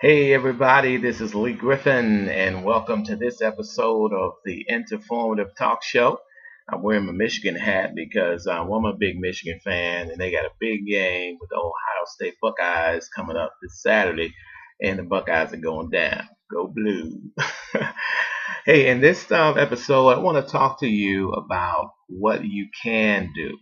Hey everybody, this is Lee Griffin, and welcome to this episode of the Enterformative Talk Show. I'm wearing my Michigan hat because I'm a big Michigan fan, and they got a big game with the Ohio State Buckeyes coming up this Saturday, and the Buckeyes are going down. Go Blue! Hey, in this episode, I want to talk to you about what you can do.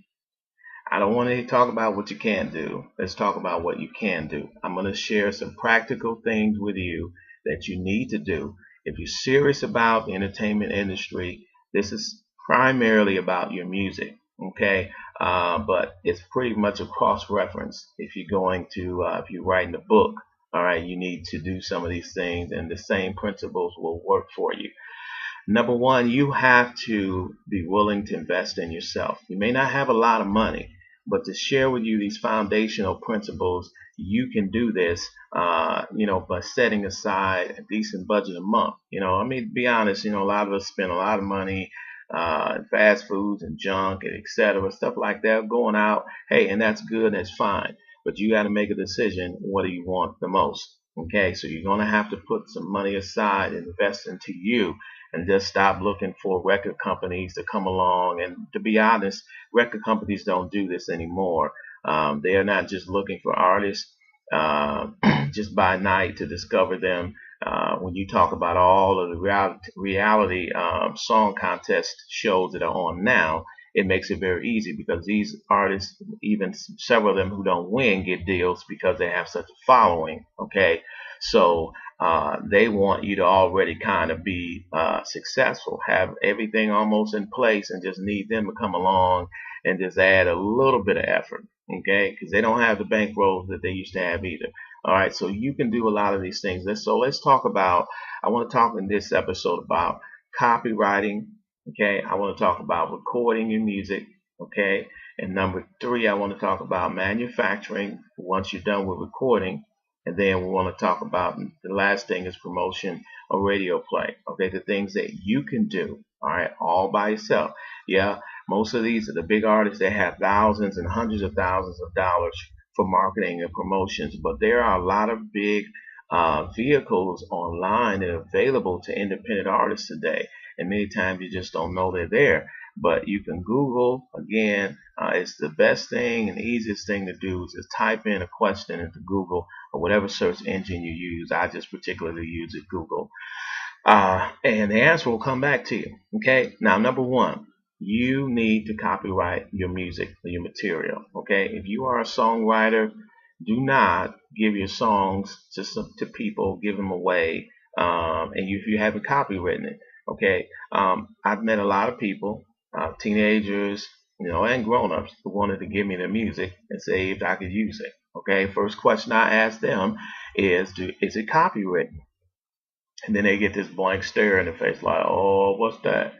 I don't want to talk about what you can't do. Let's talk about what you can do. I'm going to share some practical things with you that you need to do. If you're serious about the entertainment industry, this is primarily about your music, okay? But it's pretty much a cross reference. If you're writing a book, all right, you need to do some of these things, and the same principles will work for you. Number one, you have to be willing to invest in yourself. You may not have a lot of money, but to share with you these foundational principles, you can do this, by setting aside a decent budget a month. To be honest, a lot of us spend a lot of money in fast foods and junk and et cetera, stuff like that, going out. Hey, and that's good, that's fine. But you got to make a decision. What do you want the most? Okay, so you're going to have to put some money aside and invest into you and just stop looking for record companies to come along. And to be honest, record companies don't do this anymore. They are not just looking for artists uh, just by night to discover them. When you talk about all of the reality song contest shows that are on now, it makes it very easy because these artists, even several of them who don't win, get deals because they have such a following. Okay, so they want you to already kind of be successful, have everything almost in place, and just need them to come along and just add a little bit of effort, okay? Because they don't have the bankrolls that they used to have either. All right, so you can do a lot of these things. Let's talk about. I want to talk in this episode about copywriting. Okay, I want to talk about recording your music. Okay, and number three, I want to talk about manufacturing once you're done with recording. And then we want to talk about the last thing is promotion or radio play. Okay, the things that you can do. All right, all by yourself. Yeah, most of these are the big artists that have thousands and hundreds of thousands of dollars for marketing and promotions. But there are a lot of big vehicles online and available to independent artists today. And many times you just don't know they're there. But you can Google, again, it's the best thing and the easiest thing to do is just type in a question into Google or whatever search engine you use. I just particularly use it, Google. And the answer will come back to you. Okay. Now, number one, you need to copyright your music or your material. Okay. If you are a songwriter, do not give your songs to people, give them away, and if you haven't copywritten it. Okay. I've met a lot of people, teenagers, and grown-ups who wanted to give me their music and say if I could use it. Okay. First question I ask them is it copywritten? And then they get this blank stare in the face like, oh, what's that?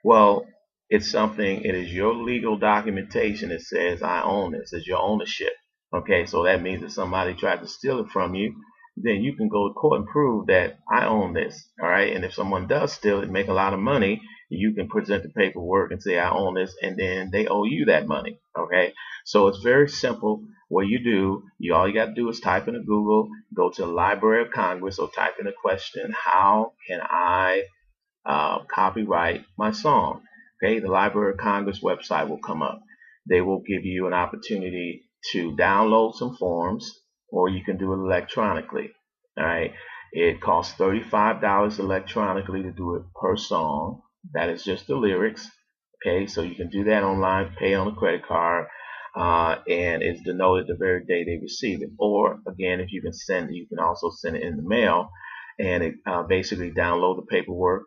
Well, it is your legal documentation that says I own this. It's your ownership. Okay, so that means if somebody tried to steal it from you, then you can go to court and prove that I own this. All right, and if someone does steal it, make a lot of money, you can present the paperwork and say I own this, and then they owe you that money. Okay, so it's very simple. What all you got to do is type into Google, go to the Library of Congress, or type in a question: how can I copyright my song? Okay, the Library of Congress website will come up. They will give you an opportunity to download some forms, or you can do it electronically. All right, it costs $35 electronically to do it per song. That is just the lyrics. Okay, so you can do that online, pay on a credit card, and it's denoted the very day they receive it. Or again, if you can also send it in the mail, and it basically download the paperwork,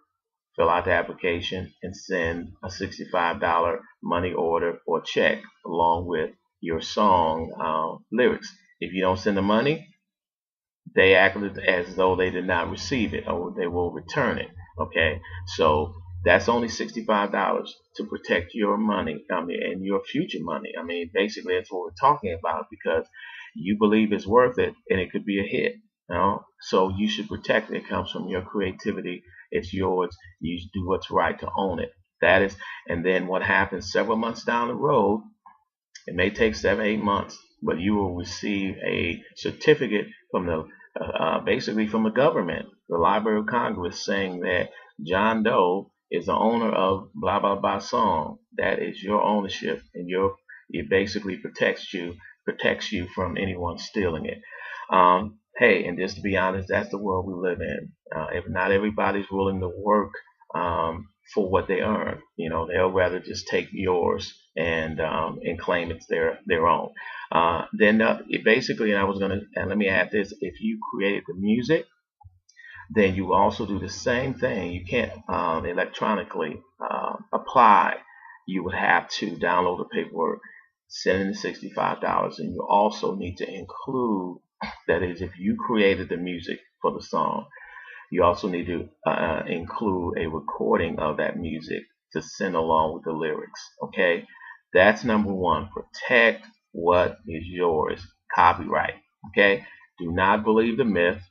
fill out the application, and send a $65 money order or check along with your song lyrics. If you don't send the money, they act as though they did not receive it, or they will return it. Okay, so that's only $65 to protect your money, and your future money. Basically, that's what we're talking about because you believe it's worth it, and it could be a hit. So you should protect it. It comes from your creativity. It's yours. You do what's right to own it. That is, and then what happens several months down the road, it may take 7, 8 months, but you will receive a certificate from the basically from the government, the Library of Congress, saying that John Doe is the owner of blah blah blah song. That is your ownership, and it basically protects you from anyone stealing it. Hey, and just to be honest, that's the world we live in. If not everybody's willing to work for what they earn, they'll rather just take yours and claim it's their own. Then it basically, and I was gonna, and let me add this: if you created the music, then you also do the same thing. You can't electronically apply. You would have to download the paperwork, send in the $65, and you also need to include, that is, if you created the music for the song, you also need to include a recording of that music to send along with the lyrics. Okay, that's number one. Protect what is yours. Copyright. Okay, do not believe the myth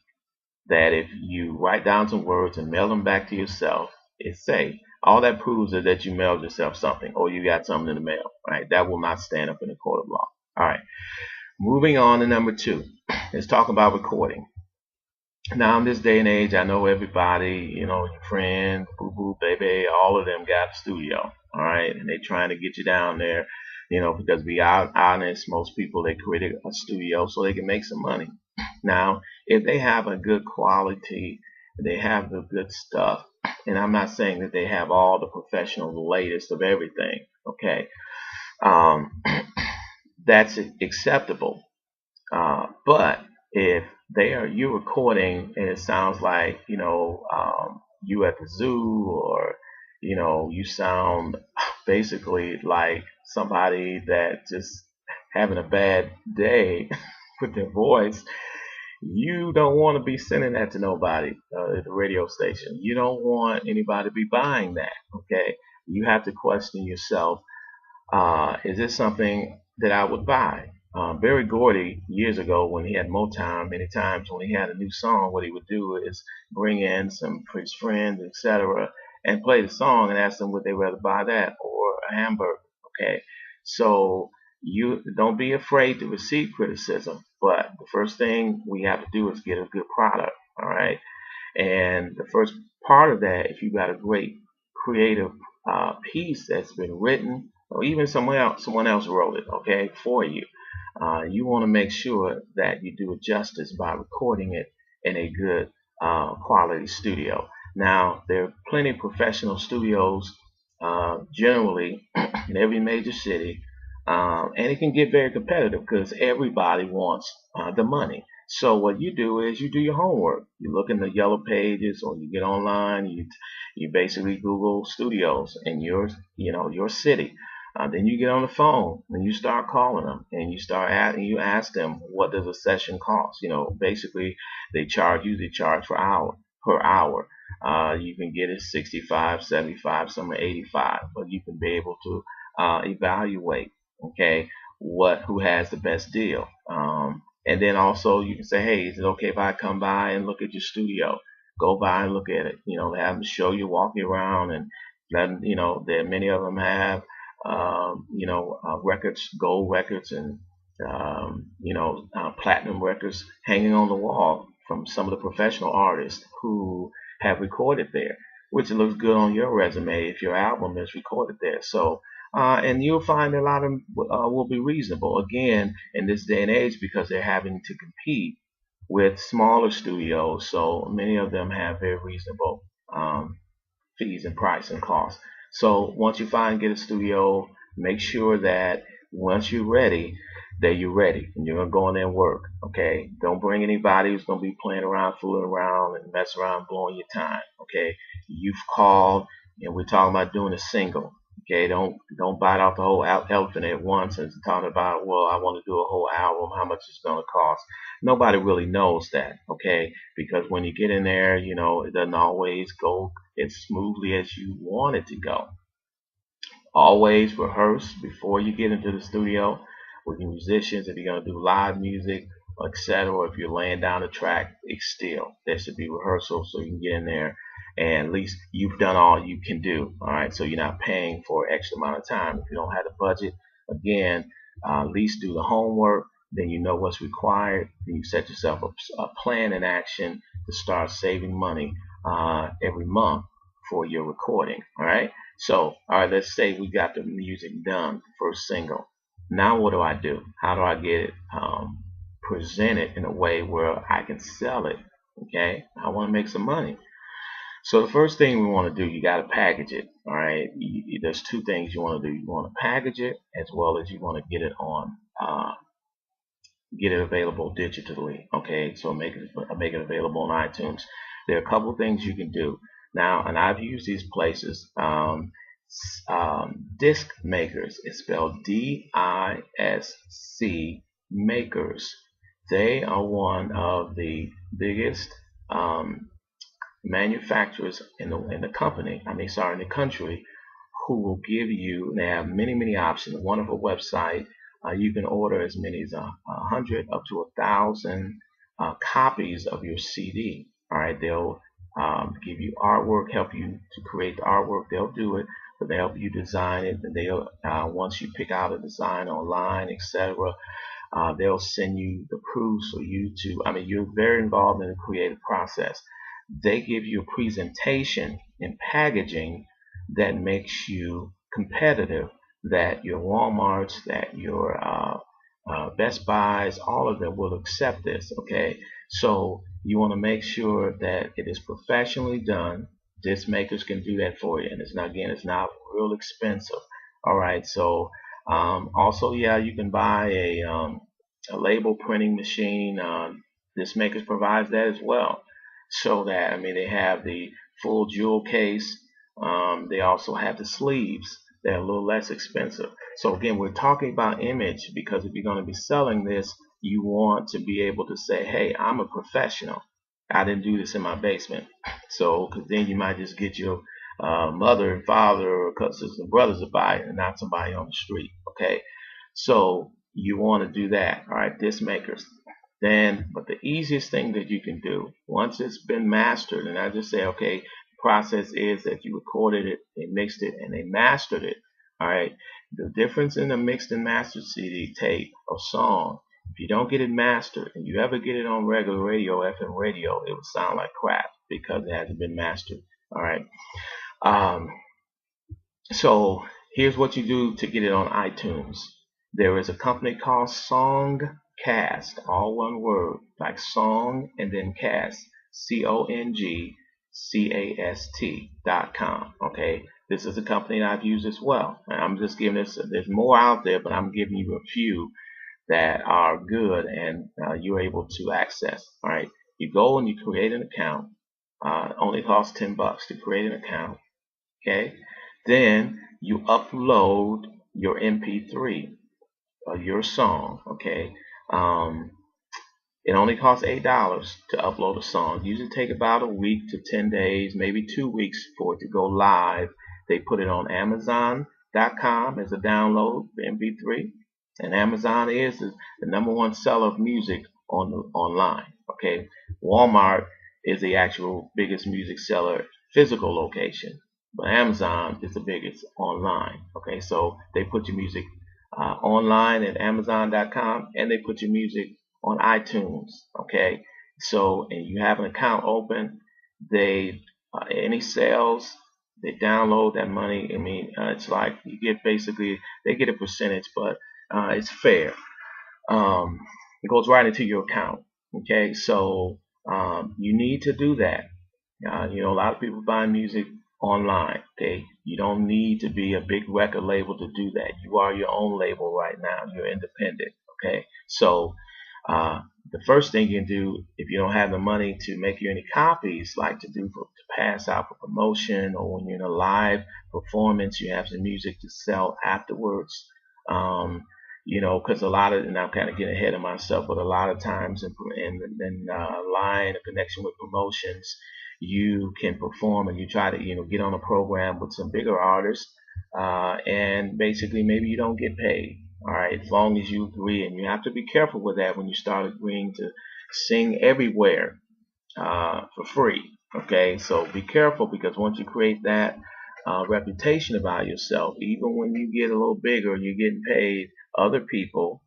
that if you write down some words and mail them back to yourself, it's safe. All that proves is that you mailed yourself something or you got something in the mail. Right? That will not stand up in a court of law. All right. Moving on to number two. Let's talk about recording. Now in this day and age, I know everybody, your friends, boo boo, baby, all of them got a studio, all right, and they're trying to get you down there, because be honest, most people, they created a studio so they can make some money. Now, if they have a good quality, they have the good stuff, and I'm not saying that they have all the professional, the latest of everything, okay, that's acceptable. But if you recording and it sounds like you at the zoo, or you sound basically like somebody that just having a bad day with their voice, you don't want to be sending that to nobody at the radio station. You don't want anybody to be buying that. Okay, you have to question yourself, is this something that I would buy? Berry Gordy, years ago when he had Motown, many times when he had a new song, what he would do is bring in some of his friends, etc., and play the song and ask them would they rather buy that or a hamburger. Okay, so you don't be afraid to receive criticism, but the first thing we have to do is get a good product. All right, and the first part of that, if you got a great creative piece that's been written, or even someone else wrote it, okay, for you, you want to make sure that you do it justice by recording it in a good quality studio. Now, there are plenty of professional studios generally in every major city, and it can get very competitive because everybody wants the money. So what you do is you do your homework. You look in the yellow pages, or you get online. You basically Google studios in your city. Then you get on the phone and you start calling them, and you ask them, what does a session cost? Basically they charge per hour. You can get it 65, 75, some are 85, but you can be able to evaluate, okay, who has the best deal. And then also you can say, hey, is it okay if I come by and look at your studio? Go by and look at it. Have them show you, walk you around, and let that many of them have records, gold records, and platinum records hanging on the wall from some of the professional artists who have recorded there, which looks good on your resume if your album is recorded there. So, and you'll find a lot of them will be reasonable, again, in this day and age, because they're having to compete with smaller studios. So many of them have very reasonable fees and price and cost. So once you get a studio, make sure that once you're ready, that you're ready and you're gonna go in there and work. Okay, don't bring anybody who's gonna be playing around, fooling around, and mess around, blowing your time. Okay, you've called, and we're talking about doing a single. Okay, don't bite off the whole elephant at once and talk about, well, I want to do a whole album, how much it's going to cost. Nobody really knows that, okay, because when you get in there, it doesn't always go as smoothly as you want it to go. Always rehearse before you get into the studio with your musicians. If you're going to do live music, etc., if you're laying down a track, there should be rehearsal so you can get in there and at least you've done all you can do. All right, so you're not paying for extra amount of time. If you don't have the budget, again, at least do the homework, then you know what's required. Then you set yourself a plan in action to start saving money every month for your recording. All right. So, all right, let's say we got the music done, first single. Now what do I do? How do I get it presented in a way where I can sell it? Okay. I want to make some money. So the first thing we want to do, you got to package it. All right. There's two things you want to do. You want to package it as well as you want to get it available digitally. Okay, so make it available on iTunes. There are a couple of things you can do now, and I've used these places. Disc makers. It's spelled DISC makers. They are one of the biggest manufacturers in the company. In the country, who will give you. They have many options. A wonderful website. You can order as many as 100 up to 1,000 copies of your CD. All right, they'll give you artwork, help you to create the artwork. They'll do it, but they help you design it. And they'll once you pick out a design online, etc. They'll send you the proofs for you to. You're very involved in the creative process. They give you a presentation in packaging that makes you competitive, that your Walmarts, that your Best Buys, all of them will accept this. Okay, so you want to make sure that it is professionally done. Disc makers can do that for you, and it's not real expensive. All right, so also, yeah, you can buy a label printing machine. Disc makers provides that as well, so that they have the full jewel case. They also have the sleeves. They're a little less expensive. So again, we're talking about image because if you're going to be selling this, you want to be able to say, hey, I'm a professional. I didn't do this in my basement. So, because then you might just get your mother and father or cousins and brothers to buy it and not somebody on the street. Okay. So you want to do that. All right, disc makers. But the easiest thing that you can do once it's been mastered, and I just say, okay, the process is that you recorded it, they mixed it, and they mastered it. All right. The difference in a mixed and mastered CD tape or song, if you don't get it mastered and you ever get it on regular radio, FM radio, it would sound like crap because it hasn't been mastered. All right. So here's what you do to get it on iTunes. There is a company called Songcast, all one word, like song and then cast, SONGCAST.com. Okay, this is a company that I've used as well. And I'm just giving this. There's more out there, but I'm giving you a few that are good and you're able to access. All right, you go and you create an account. Only costs $10 to create an account. Okay, then you upload your MP3 or your song. Okay, it only costs $8 to upload a song. Usually take about a week to 10 days, maybe 2 weeks for it to go live. They put it on Amazon.com as a download for MP3, and Amazon is the #1 seller of music online. Okay, Walmart is the actual biggest music seller physical location, but Amazon is the biggest online. Okay, so they put your music online at Amazon.com, and they put your music on iTunes. Okay, so and you have an account open, they any sales, they download that money. It's like you get basically they get a percentage, but it's fair. It goes right into your account. Okay, so you need to do that. A lot of people buy music online. Okay, you don't need to be a big record label to do that. You are your own label right now. You're independent. Okay, so the first thing you can do if you don't have the money to make you any copies, like to pass out for promotion, or when you're in a live performance, you have some music to sell afterwards. Because a lot of, and I'm kind of getting ahead of myself, but a lot of times in line of connection with promotions, you can perform and you try to get on a program with some bigger artists, and basically maybe you don't get paid. All right, as long as you agree, and you have to be careful with that when you start agreeing to sing everywhere for free. Okay, so be careful, because once you create that reputation about yourself, even when you get a little bigger, you're getting paid. Other people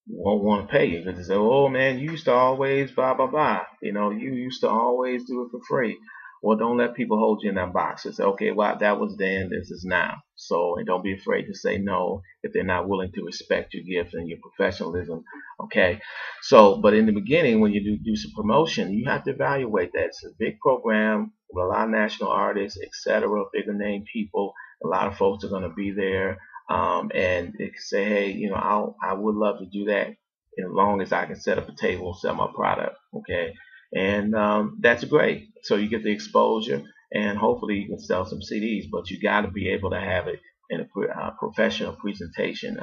won't want to pay you because they say, "Oh man, you used to always blah blah blah. You used to always do it for free." Well, don't let people hold you in that box. It's okay. Well, that was then. This is now. So, and don't be afraid to say no if they're not willing to respect your gift and your professionalism. Okay. So, but in the beginning, when you do some promotion, you have to evaluate that. It's a big program with a lot of national artists, etc., bigger name people. A lot of folks are going to be there, and they can say, hey, I would love to do that as long as I can set up a table and sell my product. Okay, and that's great. So you get the exposure, and hopefully you can sell some CDs. But you got to be able to have it in a professional presentation,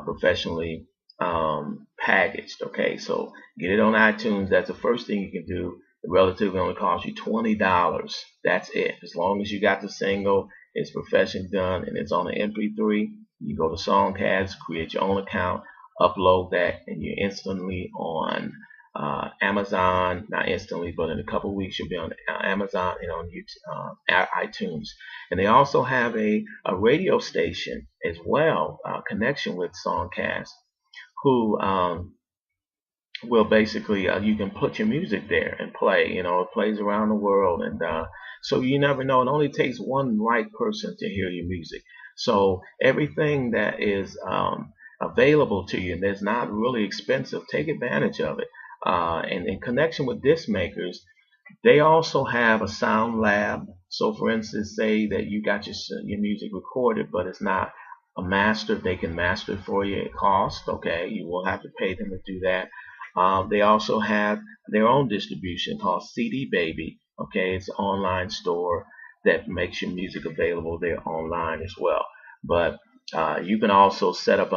professionally packaged. Okay, so get it on iTunes. That's the first thing you can do. It relatively only costs you $20. That's it. As long as you got the single, it's professionally done, and it's on the MP3. You go to Songcast, create your own account, upload that, and you're instantly on Amazon. Not instantly, but in a couple of weeks you'll be on Amazon and on YouTube, iTunes. And they also have a radio station as well, connection with Songcast, who will basically you can put your music there and play. It plays around the world, and so you never know. It only takes one right person to hear your music. So everything that is available to you and that's not really expensive, take advantage of it. And in connection with disc makers, they also have a sound lab. So, for instance, say that you got your music recorded, but it's not a master. They can master it for you at cost. Okay, you will have to pay them to do that. They also have their own distribution called CD Baby. Okay, it's an online store that makes your music available there online as well. But you can also set up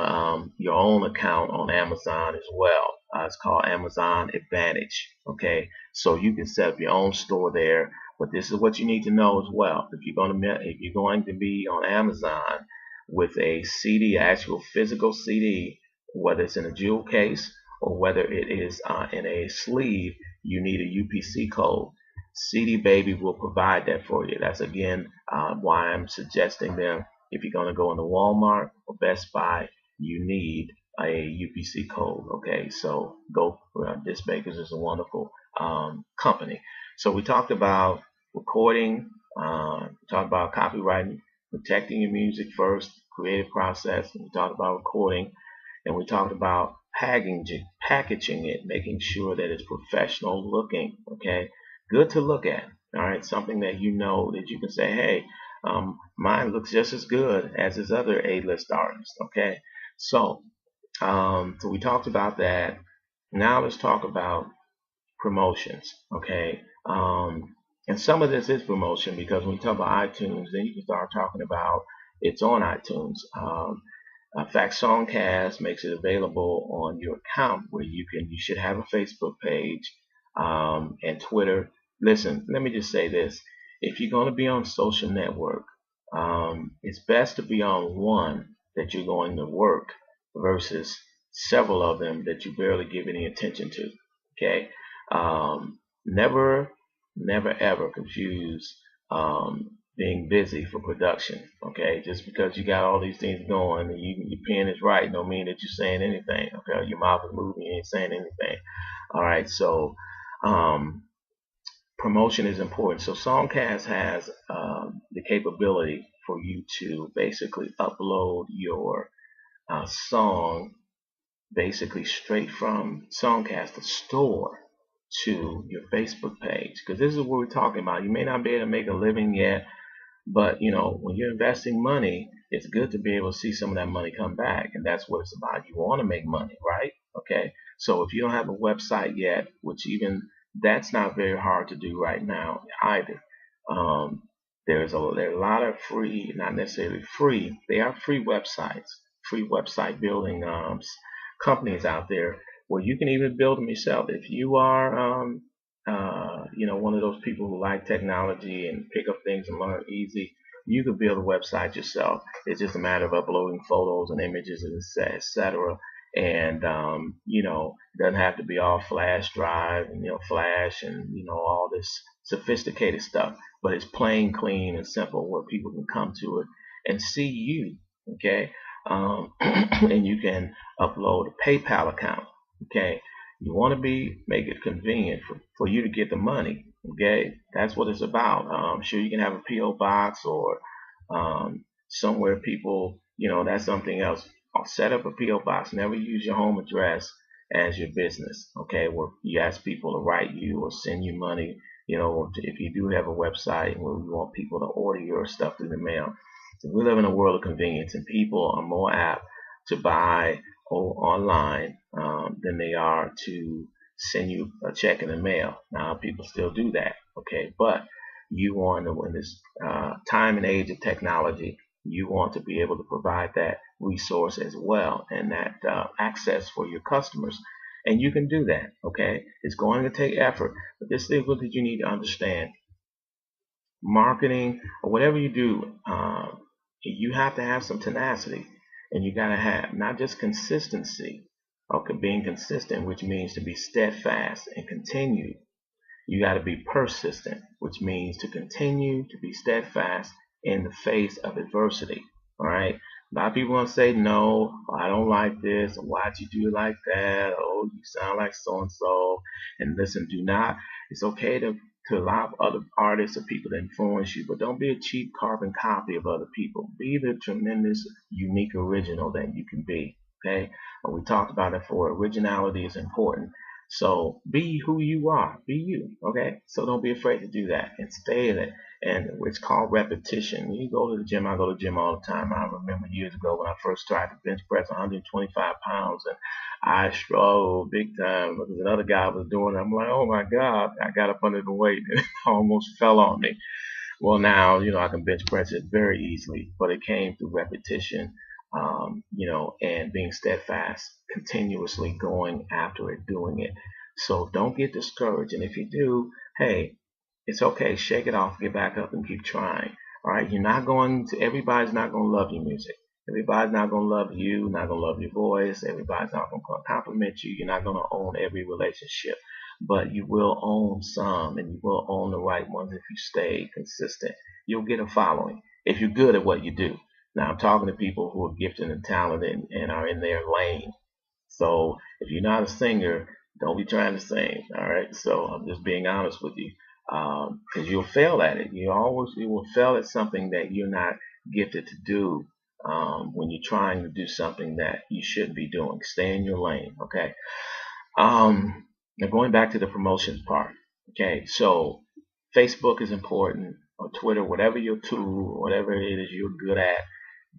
your own account on Amazon as well. It's called Amazon Advantage. Okay, so you can set up your own store there. But this is what you need to know as well. If you're going to be on Amazon with a CD, actual physical CD, whether it's in a jewel case or whether it is in a sleeve, you need a UPC code. CD Baby will provide that for you. That's again why I'm suggesting them. If you're going to go into Walmart or Best Buy, you need a UPC code. Okay, so go. Disc Makers is a wonderful company. So we talked about recording, we talked about copywriting, protecting your music first, creative process, and we talked about recording, and we talked about packaging it, making sure that it's professional looking. Okay, good to look at. All right, something that that you can say, hey, mine looks just as good as this other A-list artist. Okay, so so we talked about that. Now let's talk about promotions. Okay, and some of this is promotion because when you talk about iTunes, then you can start talking about it's on iTunes. In fact, Songcast makes it available on your account where you should have a Facebook page and Twitter. Listen, let me just say this: if you're going to be on social network, it's best to be on one that you're going to work versus several of them that you barely give any attention to. Okay, never, never ever confuse being busy for production. Okay, just because you got all these things going and your pen is right, don't mean that you're saying anything. Okay, your mouth is moving, you ain't saying anything. All right, so um, promotion is important. So Songcast has the capability for you to basically upload your song basically straight from Songcast, the store, to your Facebook page. Because this is what we're talking about. You may not be able to make a living yet, but when you're investing money, it's good to be able to see some of that money come back, and that's what it's about. You want to make money, right? Okay. So if you don't have a website yet, which even that's not very hard to do right now either. Um, there are a lot of free, not necessarily free. They are free website building companies out there where you can even build them yourself. If you are one of those people who like technology and pick up things and learn easy, you can build a website yourself. It's just a matter of uploading photos and images and etc. And it doesn't have to be all flash drive and flash and all this sophisticated stuff. But it's plain, clean, and simple where people can come to it and see you. Okay. and you can upload a PayPal account. Okay, you want to make it convenient for you to get the money. Okay, that's what it's about. Sure, you can have a PO box or somewhere people, that's something else. I'll set up a PO box. Never use your home address as your business. Okay, where you ask people to write you or send you money. If you do have a website where you want people to order your stuff through the mail. So we live in a world of convenience, and people are more apt to buy online than they are to send you a check in the mail. Now, people still do that, okay? But you want to, in this time and age of technology, you want to be able to provide that resource as well and that access for your customers. And you can do that, okay? It's going to take effort, but this is what you need to understand. Marketing or whatever you do, you have to have some tenacity, and you got to have not just consistency, okay, being consistent, which means to be steadfast and continue. You got to be persistent, which means to continue to be steadfast in the face of adversity. All right. A lot of people want to say, no, I don't like this. Why'd you do it like that? Oh, you sound like so and so. And listen, do not. It's okay to allow other artists or people to influence you, but don't be a cheap carbon copy of other people. Be the tremendous, unique original that you can be. Okay. We talked about it before. Originality is important. So be who you are. Be you. Okay. So don't be afraid to do that and stay in it. And it's called repetition. You go to the gym. I go to the gym all the time. I remember years ago when I first tried to bench press 125 pounds, and I struggled big time because another guy was doing it. I'm like, oh my God, I got up under the weight and it almost fell on me. Well, now, I can bench press it very easily, but it came through repetition, and being steadfast, continuously going after it, doing it. So don't get discouraged. And if you do, hey, it's okay. Shake it off, get back up, and keep trying. All right. Everybody's not going to love your music. Everybody's not going to love you, not going to love your voice. Everybody's not going to compliment you. You're not going to own every relationship, but you will own some, and you will own the right ones if you stay consistent. You'll get a following if you're good at what you do. Now, I'm talking to people who are gifted and talented and are in their lane. So if you're not a singer, don't be trying to sing. All right. So I'm just being honest with you, because you'll fail at it. You will fail at something that you're not gifted to do when you're trying to do something that you shouldn't be doing. Stay in your lane. Okay. Now going back to the promotions part. Okay. So Facebook is important, or Twitter, whatever your tool, whatever it is you're good at,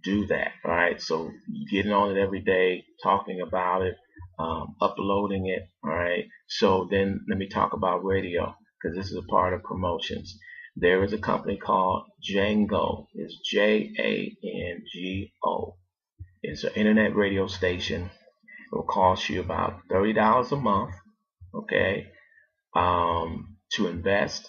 do that. All right. So getting on it every day, talking about it, uploading it. All right. So then let me talk about radio, because this is a part of promotions. There is a company called Django. It's Jango. It's an internet radio station. It will cost you about $30 a month, okay, to invest,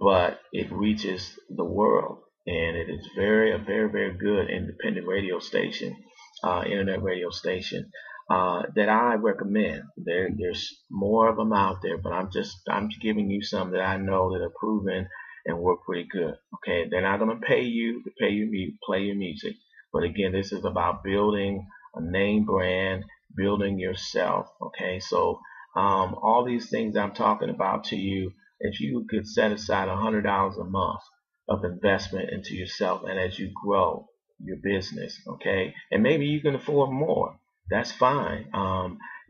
but it reaches the world, and it is a very, very good independent radio station, internet radio station, that I recommend. There's more of them out there, but I'm giving you some that I know that are proven and work pretty good. Okay, they're not going to pay you to play your music, but again, this is about building a name brand, building yourself. Okay, so all these things I'm talking about to you, if you could set aside $100 a month of investment into yourself, and as you grow your business, okay, and maybe you can afford more, that's fine.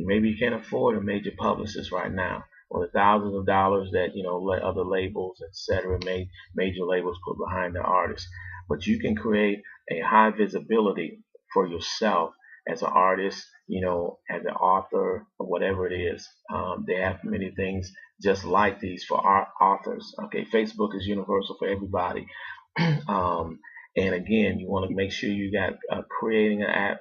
Maybe you can't afford a major publicist right now, or the thousands of dollars that other labels, etc., major labels put behind the artist. But you can create a high visibility for yourself as an artist, as an author, or whatever it is. They have many things just like these for authors. Okay, Facebook is universal for everybody. And again, you want to make sure you got creating a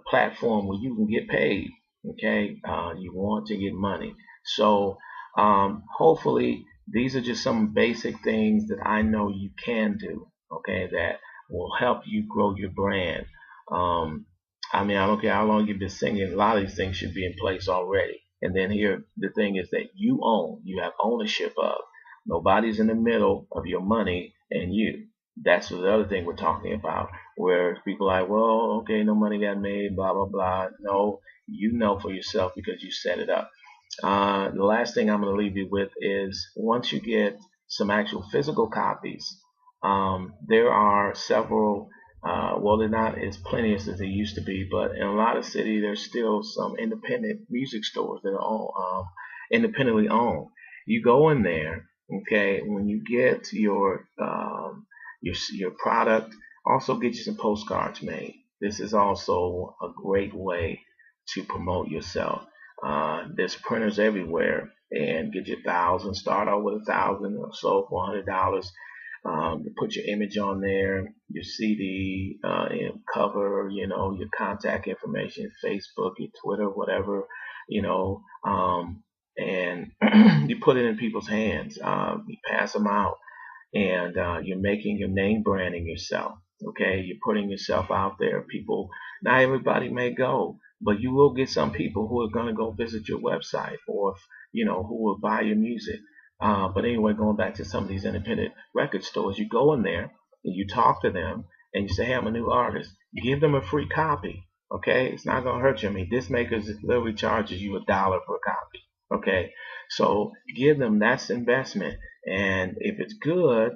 platform where you can get paid. Okay, you want to get money. So hopefully these are just some basic things that I know you can do. Okay, that will help you grow your brand. I don't care how long you've been singing. A lot of these things should be in place already. And then here, the thing is that you have ownership of. Nobody's in the middle of your money and you. That's the other thing we're talking about, where people are like, well, okay, no money got made, blah, blah, blah. No, you know for yourself because you set it up. The last thing I'm going to leave you with is once you get some actual physical copies, there are several, well, they're not as plenty as they used to be, but in a lot of cities, there's still some independent music stores that are all independently owned. You go in there, okay, when you get your product, also get you some postcards made. This is also a great way to promote yourself. There's printers everywhere, and get your 1,000. Start out with 1,000 or so for $100. Put your image on there, your CD cover, your contact information, Facebook, your Twitter, whatever, you know, and you put it in people's hands. You pass them out, and you're making your name branding yourself. Okay, you're putting yourself out there. People, not everybody may go, but you will get some people who are going to go visit your website, or who will buy your music. But anyway, going back to some of these independent record stores, you go in there and you talk to them and you say, hey, I'm a new artist. Give them a free copy. Okay, it's not going to hurt you. I mean, Disc Makers literally charges you $1 per copy. Okay, so give them, that's investment. And if it's good,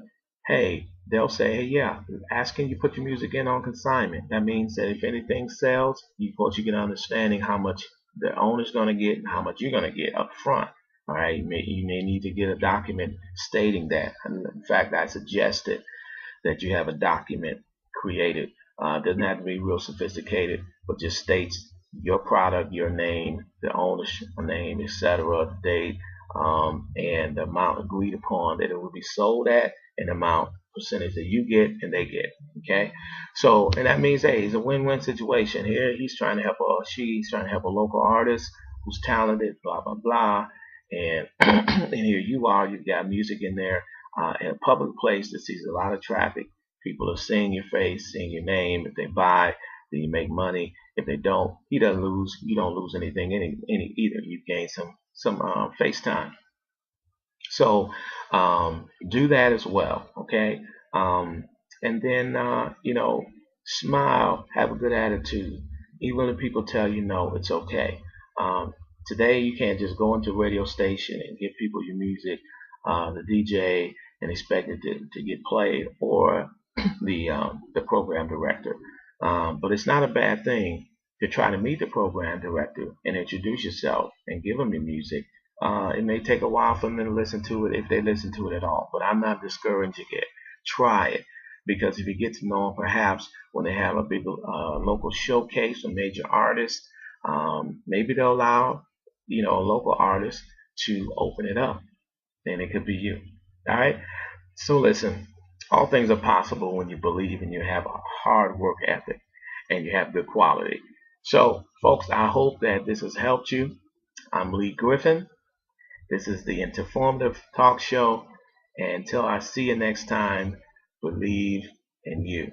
hey, they'll say, hey, yeah, asking you put your music in on consignment. That means that if anything sells, you get an understanding how much the owner's going to get and how much you're going to get up front. All right, you may need to get a document stating that. And in fact, I suggested that you have a document created. Doesn't have to be real sophisticated, but just states your product, your name, the ownership name, etc., the date, and the amount agreed upon that it will be sold at, and the amount percentage that you get and they get. Okay, so and that means, hey, it's a win-win situation here. He's trying to help, or she's trying to help a local artist who's talented, blah blah blah, and and here you are, you've got music in there, in a public place that sees a lot of traffic. People are seeing your face, seeing your name. If they buy, then you make money. If they don't, he doesn't lose. You don't lose anything any either. You gain some face time. So do that as well, okay? And then smile, have a good attitude. Even if people tell you no, it's okay. Today you can't just go into a radio station and give people your music, the DJ, and expect it to get played, or the program director. But it's not a bad thing to try to meet the program director and introduce yourself and give them your music. It may take a while for them to listen to it, if they listen to it at all, but I'm not discouraging it. Try it, because if you get to know them, perhaps when they have a big local showcase of major artists, maybe they'll allow a local artist to open it up. Then it could be you. All right. So listen, all things are possible when you believe and you have a hard work ethic and you have good quality. So, folks, I hope that this has helped you. I'm Lee Griffin. This is the Enterformative Talk Show. And until I see you next time, believe in you.